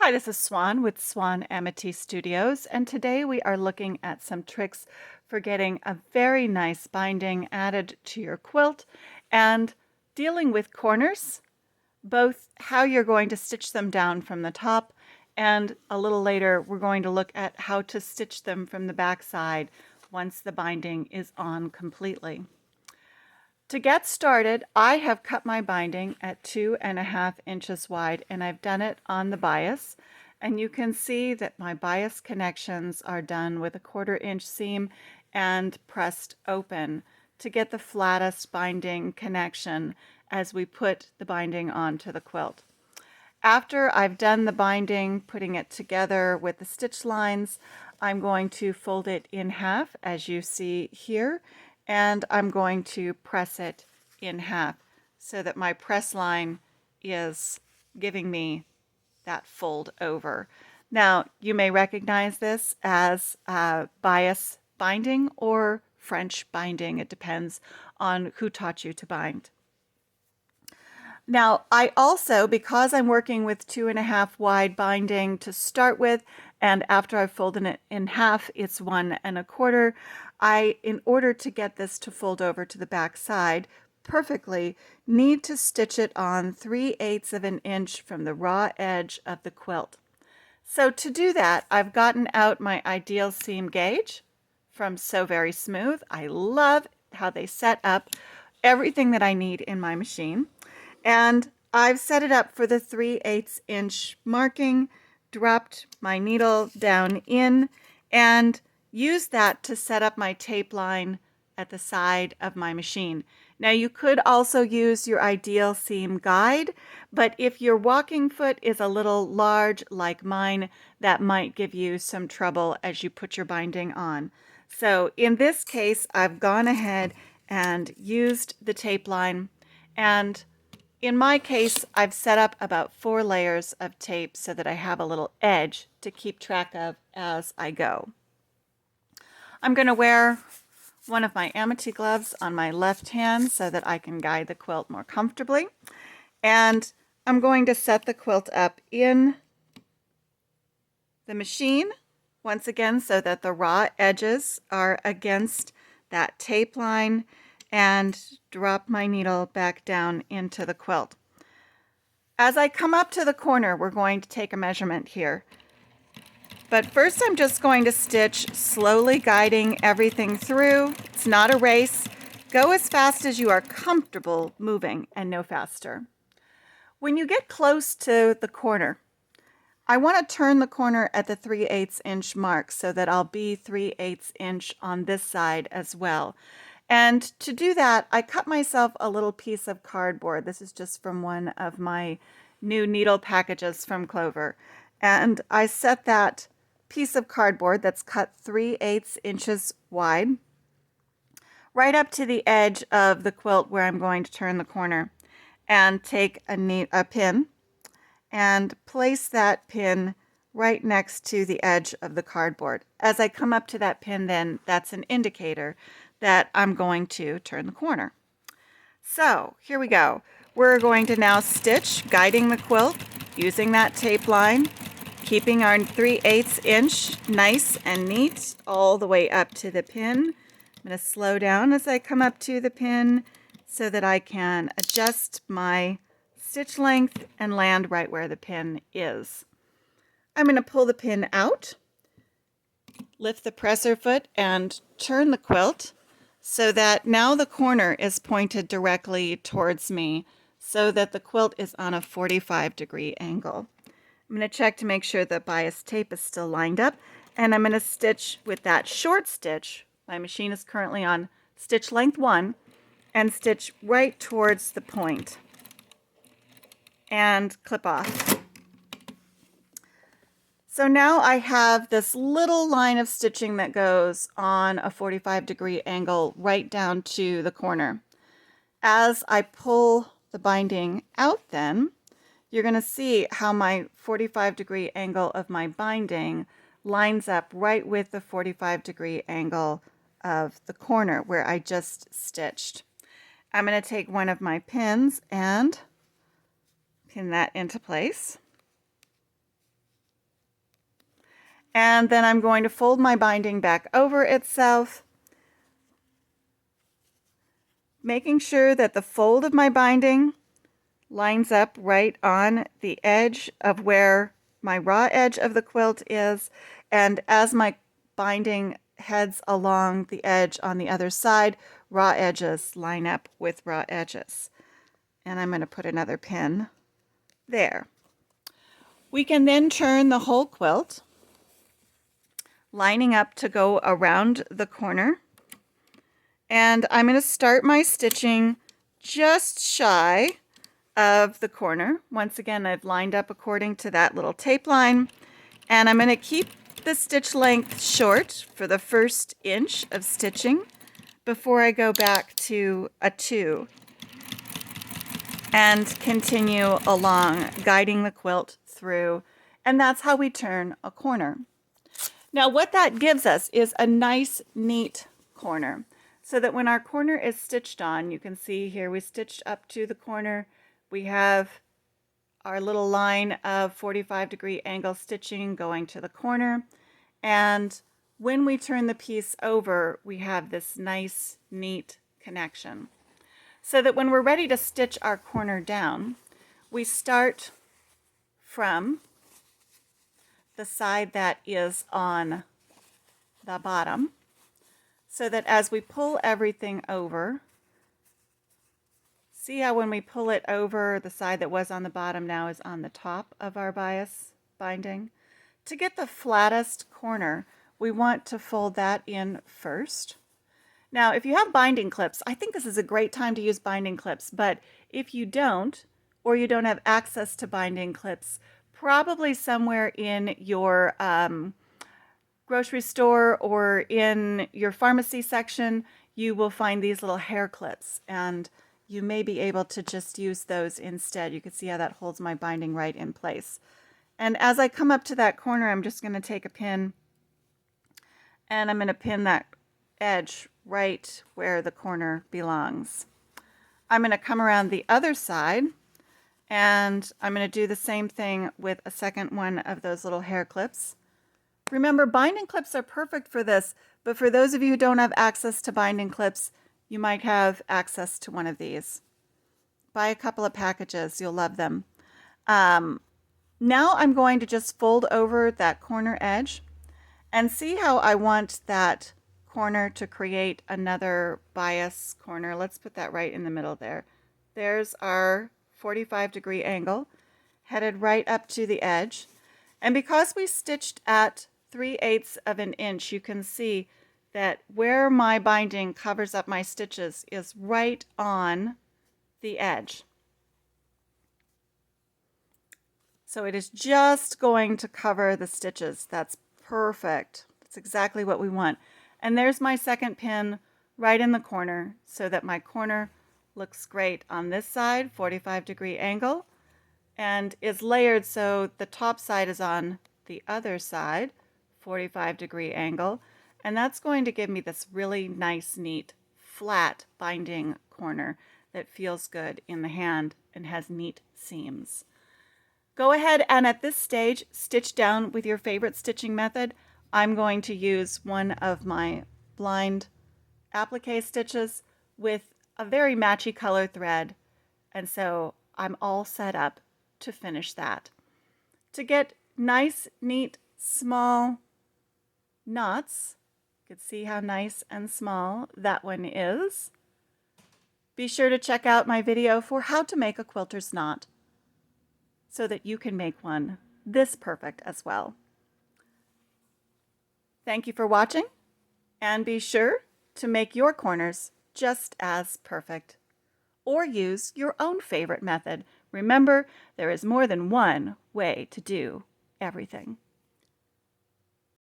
Hi, this is Swan with Swan Amity Studios, and today we are looking at some tricks for getting a very nice binding added to your quilt and dealing with corners, both how you're going to stitch them down from the top, and a little later we're going to look at how to stitch them from the back side once the binding is on completely. To get started, I have cut my binding at 2.5 inches wide, and I've done it on the bias. And you can see that my bias connections are done with a 1/4 inch seam and pressed open to get the flattest binding connection as we put the binding onto the quilt. After I've done the binding, putting it together with the stitch lines, I'm going to fold it in half, as you see here, and I'm going to press it in half so that my press line is giving me that fold over. Now, you may recognize this as bias binding or French binding. It depends on who taught you to bind. Now, I also, because I'm working with 2.5 wide binding to start with, and after I've folded it in half, it's 1.25. In order to get this to fold over to the back side perfectly, need to stitch it on 3/8 of an inch from the raw edge of the quilt. So to do that, I've gotten out my ideal seam gauge from So Very Smooth. I love how they set up everything that I need in my machine. And I've set it up for the 3/8 inch marking, dropped my needle down in, and used that to set up my tape line at the side of my machine. Now you could also use your ideal seam guide, but if your walking foot is a little large like mine, that might give you some trouble as you put your binding on. So in this case, I've gone ahead and used the tape line, and in my case, I've set up about 4 layers of tape so that I have a little edge to keep track of as I go. I'm going to wear one of my Amity gloves on my left hand so that I can guide the quilt more comfortably. And I'm going to set the quilt up in the machine once again so that the raw edges are against that tape line, and drop my needle back down into the quilt. As I come up to the corner, we're going to take a measurement here. But first I'm just going to stitch, slowly guiding everything through. It's not a race. Go as fast as you are comfortable moving and no faster. When you get close to the corner, I want to turn the corner at the 3/8 inch mark so that I'll be 3/8 inch on this side as well. And to do that, I cut myself a little piece of cardboard. This is just from one of my new needle packages from Clover. And I set that piece of cardboard that's cut 3/8 inches wide right up to the edge of the quilt where I'm going to turn the corner, and take a pin and place that pin right next to the edge of the cardboard. As I come up to that pin, then that's an indicator that I'm going to turn the corner. So here we go. We're going to now stitch, guiding the quilt using that tape line, keeping our 3/8 inch nice and neat all the way up to the pin. I'm going to slow down as I come up to the pin so that I can adjust my stitch length and land right where the pin is. I'm going to pull the pin out, lift the presser foot, and turn the quilt so that now the corner is pointed directly towards me so that the quilt is on a 45-degree angle. I'm going to check to make sure the bias tape is still lined up, and I'm going to stitch with that short stitch. My machine is currently on stitch length 1, and stitch right towards the point and clip off. So now I have this little line of stitching that goes on a 45-degree angle right down to the corner. As I pull the binding out, then you're going to see how my 45-degree angle of my binding lines up right with the 45-degree angle of the corner where I just stitched. I'm going to take one of my pins and pin that into place. And then I'm going to fold my binding back over itself, making sure that the fold of my binding lines up right on the edge of where my raw edge of the quilt is. And as my binding heads along the edge on the other side, raw edges line up with raw edges. And I'm going to put another pin there. We can then turn the whole quilt, lining up to go around the corner. And I'm going to start my stitching just shy of the corner. Once again, I've lined up according to that little tape line. And I'm going to keep the stitch length short for the first inch of stitching before I go back to a 2 and continue along, guiding the quilt through. And that's how we turn a corner. Now what that gives us is a nice, neat corner, so that when our corner is stitched on, you can see here we stitched up to the corner. We have our little line of 45-degree angle stitching going to the corner. And when we turn the piece over, we have this nice, neat connection. So that when we're ready to stitch our corner down, we start from the side that is on the bottom, so that as we pull everything over, see how when we pull it over, the side that was on the bottom now is on the top of our bias binding. To get the flattest corner, we want to fold that in first. Now, if you have binding clips, I think this is a great time to use binding clips, but if you don't, or you don't have access to binding clips, probably somewhere in your grocery store or in your pharmacy section, you will find these little hair clips, and you may be able to just use those instead. You can see how that holds my binding right in place. And as I come up to that corner, I'm just going to take a pin, and I'm going to pin that edge right where the corner belongs. I'm going to come around the other side, and I'm going to do the same thing with a second one of those little hair clips. Remember, binding clips are perfect for this, but for those of you who don't have access to binding clips, you might have access to one of these. Buy a couple of packages, you'll love them. Now I'm going to just fold over that corner edge and see how I want that corner to create another bias corner. Let's put that right in the middle there. There's our 45-degree angle headed right up to the edge. And because we stitched at 3/8 of an inch, you can see that where my binding covers up my stitches is right on the edge. So it is just going to cover the stitches. That's perfect. That's exactly what we want. And there's my second pin right in the corner, so that my corner looks great on this side, 45-degree angle, and is layered so the top side is on the other side, 45-degree angle, and that's going to give me this really nice, neat, flat binding corner that feels good in the hand and has neat seams. Go ahead and at this stage stitch down with your favorite stitching method. I'm going to use one of my blind applique stitches with a very matchy color thread, and so I'm all set up to finish that. To get nice, neat, small knots, you can see how nice and small that one is. Be sure to check out my video for how to make a quilter's knot so that you can make one this perfect as well. Thank you for watching, and be sure to make your corners just as perfect. Or use your own favorite method. Remember, there is more than one way to do everything.